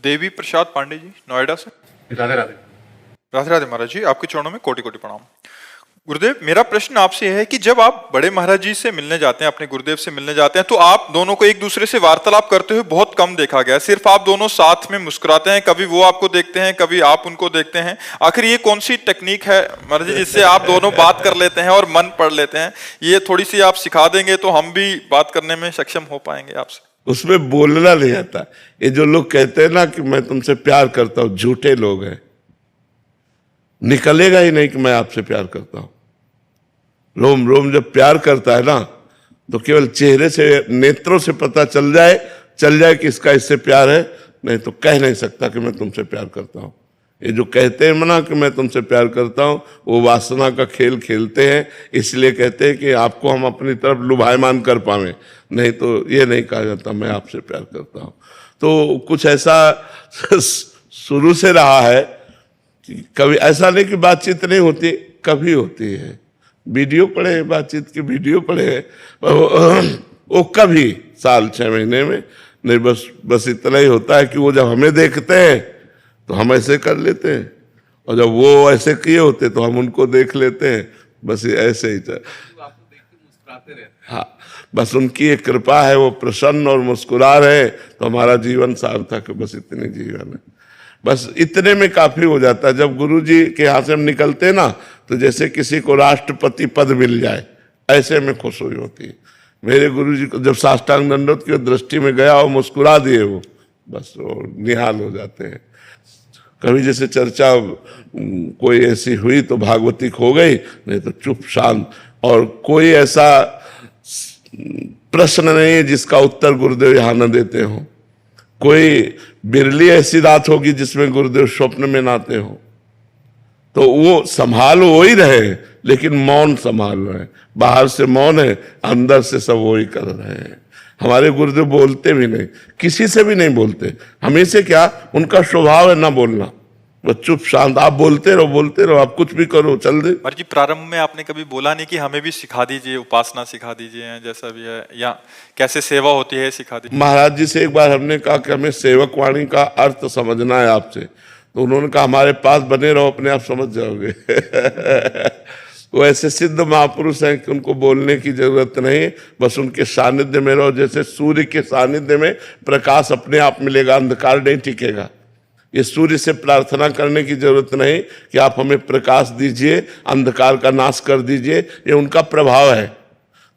देवी प्रसाद पांडे जी, नोएडा से। राधे राधे। राधे राधे महाराज जी, आपके चरणों में कोटि कोटि प्रणाम। गुरुदेव, मेरा प्रश्न आपसे है कि जब आप बड़े महाराज जी से मिलने जाते हैं, अपने गुरुदेव से मिलने जाते हैं, तो आप दोनों को एक दूसरे से वार्तालाप करते हुए बहुत कम देखा गया। सिर्फ आप दोनों साथ में मुस्कुराते हैं, कभी वो आपको देखते हैं, कभी आप उनको देखते हैं। आखिर ये कौन सी टेक्निक है महाराज जी जिससे आप दोनों बात कर लेते हैं और मन पढ़ लेते हैं? ये थोड़ी सी आप सिखा देंगे तो हम भी बात करने में सक्षम हो पाएंगे आपसे। उसमें बोलना नहीं आता। ये जो लोग कहते हैं ना कि मैं तुमसे प्यार करता हूं, झूठे लोग हैं। निकलेगा ही नहीं कि मैं आपसे प्यार करता हूं। रोम रोम जब प्यार करता है ना, तो केवल चेहरे से, नेत्रों से पता चल जाए कि इसका इससे प्यार है, नहीं तो कह नहीं सकता कि मैं तुमसे प्यार करता हूं। ये जो कहते हैं ना कि मैं तुमसे प्यार करता हूं, वो वासना का खेल खेलते हैं। इसलिए कहते हैं कि आपको हम अपनी तरफ लुभायमान कर पावे, नहीं तो ये नहीं कहा जाता मैं आपसे प्यार करता हूं। तो कुछ ऐसा शुरू से रहा है कि कभी ऐसा नहीं कि बातचीत नहीं होती, कभी होती है। वीडियो पड़े, बातचीत की वीडियो पड़े, वो कभी साल 6 महीने में नहीं। बस इतना ही होता है कि वो जब हमें देखते हैं तो हम ऐसे कर लेते हैं, और जब वो ऐसे किए होते तो हम उनको देख लेते हैं। बस ऐसे ही आपको देख के मुस्कुराते रहते हैं। हाँ, बस उनकी एक कृपा है, वो प्रसन्न और मुस्कुरा रहे तो हमारा जीवन सार्थक है। बस इतनी जीवन है, बस इतने में काफी हो जाता है। जब गुरुजी के यहाँ से हम निकलते हैं ना, तो जैसे किसी को राष्ट्रपति पद मिल जाए, ऐसे में खुश हुई होती है। मेरे गुरुजी को जब साष्टांग दंडवत की दृष्टि में गया और मुस्कुरा दिए, वो बस वो निहाल हो जाते हैं। कभी जैसे चर्चा कोई ऐसी हुई तो भागवती खो गई, नहीं तो चुप शांत। और कोई ऐसा प्रश्न नहीं है जिसका उत्तर गुरुदेव यहाँ न देते हो। कोई बिरली ऐसी रात होगी जिसमें गुरुदेव स्वप्न में ना आते हो। तो वो संभाल वो ही रहे, लेकिन मौन संभाल रहे हैं। बाहर से मौन है, अंदर से सब वो ही कर रहे हैं। हमारे गुरुदेव बोलते भी नहीं, किसी से भी नहीं बोलते। हमें से क्या, उनका स्वभाव है ना बोलना, वो चुप शांत। आप बोलते रहो, आप कुछ भी करो, चल दे। महाराज जी, प्रारंभ में आपने कभी बोला नहीं कि हमें भी सिखा दीजिए, उपासना सिखा दीजिए, जैसा भी है, या कैसे सेवा होती है सिखा दीजिए। महाराज जी से एक बार हमने कहा कि हमें सेवक वाणी का अर्थ समझना है आपसे, तो उन्होंने कहा हमारे पास बने रहो, अपने आप समझ जाओगे। वो ऐसे सिद्ध महापुरुष हैं कि उनको बोलने की जरूरत नहीं, बस उनके सानिध्य में रहो। जैसे सूर्य के सानिध्य में प्रकाश अपने आप मिलेगा, अंधकार नहीं टिकेगा। ये सूर्य से प्रार्थना करने की जरूरत नहीं कि आप हमें प्रकाश दीजिए, अंधकार का नाश कर दीजिए। ये उनका प्रभाव है।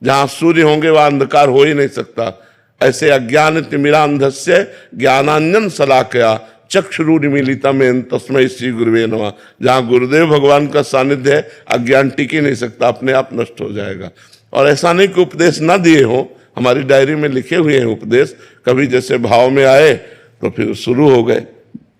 जहां सूर्य होंगे वहां अंधकार हो ही नहीं सकता। ऐसे अज्ञान तिमिरांधस्य ज्ञानांजन शलाकया चक्षुरुन्मीलितम् तस्मै श्री गुरुवे नमः। जहाँ गुरुदेव भगवान का सानिध्य है, अज्ञान टिक ही नहीं सकता, अपने आप नष्ट हो जाएगा। और ऐसा नहीं कि उपदेश ना दिए हो, हमारी डायरी में लिखे हुए हैं उपदेश। कभी जैसे भाव में आए तो फिर शुरू हो गए।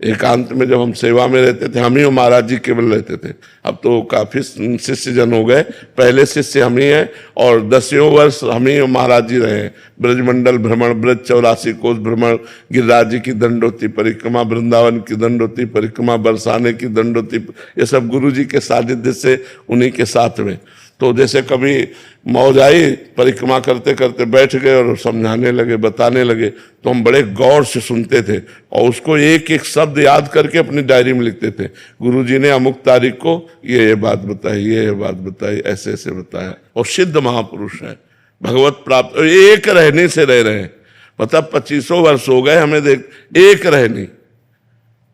एकांत में जब हम सेवा में रहते थे, हम ही महाराज जी केवल रहते थे। अब तो काफी शिष्य जन हो गए। पहले शिष्य हम ही हैं, और 10 वर्ष हम ही महाराज जी रहे हैं। ब्रजमंडल भ्रमण, ब्रज 84 कोष भ्रमण, गिरिराज जी की दंडोती परिक्रमा, वृंदावन की दंडोती परिक्रमा, बरसाने की दंडोती, ये सब गुरु जी के सानिध्य से, उन्हीं के साथ में। तो जैसे कभी मौज आई, परिक्रमा करते करते बैठ गए और समझाने लगे, बताने लगे, तो हम बड़े गौर से सुनते थे और उसको एक एक शब्द याद करके अपनी डायरी में लिखते थे। गुरुजी ने अमुक तारीख को ये बात बताई, ये बात बताई, ऐसे ऐसे बताया। और सिद्ध महापुरुष है, भगवत प्राप्त, एक रहने से रह रहे हैं। मतलब 25 वर्ष हो गए हमें, देख एक रहनी।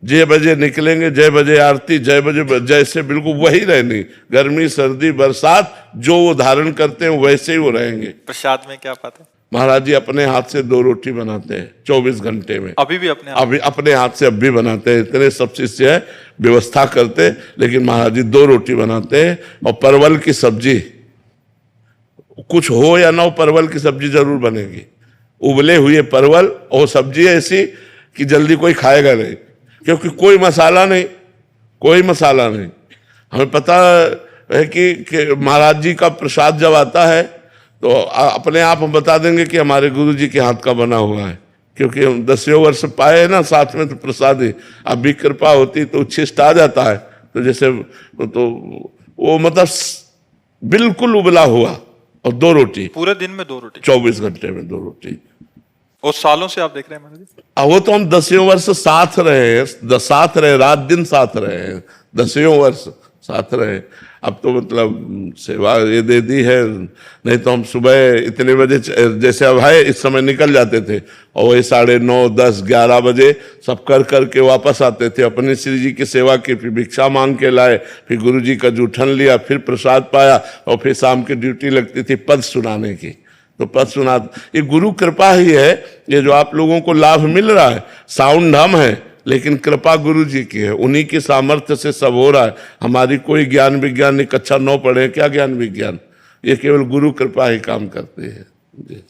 जय बजे निकलेंगे, जय बजे आरती, जय बजे जैसे, बिल्कुल वही रहनी। गर्मी सर्दी बरसात जो वो धारण करते हैं वैसे ही वो रहेंगे। प्रसाद में क्या पाते हैं महाराज जी? अपने हाथ से 2 रोटी बनाते हैं 24 घंटे में। अभी भी अपने हाथ से अब भी बनाते हैं। इतने सब शिष्य है, व्यवस्था करते, लेकिन महाराज जी 2 रोटी बनाते हैं। और परवल की सब्जी, कुछ हो या ना हो, परवल की सब्जी जरूर बनेगी। उबले हुए परवल, और सब्जी ऐसी कि जल्दी कोई खाएगा नहीं, क्योंकि कोई मसाला नहीं, कोई मसाला नहीं। हमें पता है कि महाराज जी का प्रसाद जब आता है तो अपने आप हम बता देंगे कि हमारे गुरु जी के हाथ का बना हुआ है, क्योंकि हम 10 वर्ष पाए ना साथ में, तो प्रसाद ही। अब भी कृपा होती तो उच्छिष्ट आ जाता है। तो जैसे तो वो मतलब बिल्कुल उबला हुआ, और 2 रोटी पूरे दिन में 2 रोटी, 24 घंटे में 2 रोटी। और सालों से आप देख रहे हैं महाराज जी? वो तो हम 10 वर्ष साथ रहे हैं, साथ रहे, रात दिन साथ रहे हैं, 10 वर्ष साथ रहे। अब तो मतलब सेवा ये दे दी है, नहीं तो हम सुबह इतने बजे जैसे अब है इस समय निकल जाते थे और वही 9:30, 10, 11 बजे सब कर करके वापस आते थे। अपने श्री जी की सेवा की, फिर भिक्षा मांग के लाए, फिर गुरु जी का जूठन लिया, फिर प्रसाद पाया और फिर शाम की ड्यूटी लगती थी पद सुनाने की। तो पद सुना, ये गुरु कृपा ही है। ये जो आप लोगों को लाभ मिल रहा है, साउंड हम है लेकिन कृपा गुरु जी की है, उन्हीं की सामर्थ्य से सब हो रहा है। हमारी कोई ज्ञान विज्ञान नहीं, कक्षा 9 पढ़े, क्या ज्ञान विज्ञान, ये केवल गुरु कृपा ही काम करते हैं जी।